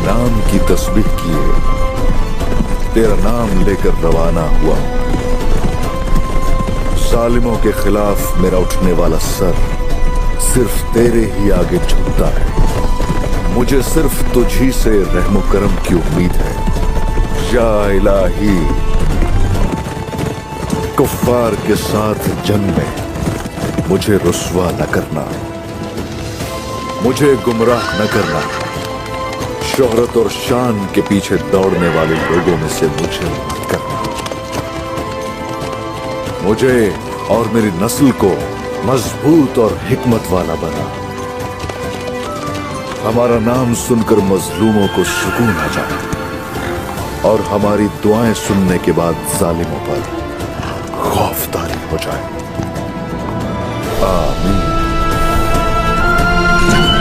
नाम की तस्बीह किए तेरा नाम लेकर रवाना हुआ। जालिमों के खिलाफ मेरा उठने वाला सर सिर्फ तेरे ही आगे झुकता है। मुझे सिर्फ तुझी से रहमो करम की उम्मीद है। या इलाही, कुफ्फार के साथ जंग में मुझे रुस्वा न करना, मुझे गुमराह न करना। शोहरत और शान के पीछे दौड़ने वाले लोगों में से मुझे मत करना। मुझे और मेरी नस्ल को मजबूत और हिकमत वाला बना। हमारा नाम सुनकर मजलूमों को सुकून आ जाए और हमारी दुआएं सुनने के बाद जालिमों पर खौफ तारी हो जाए। आमीन।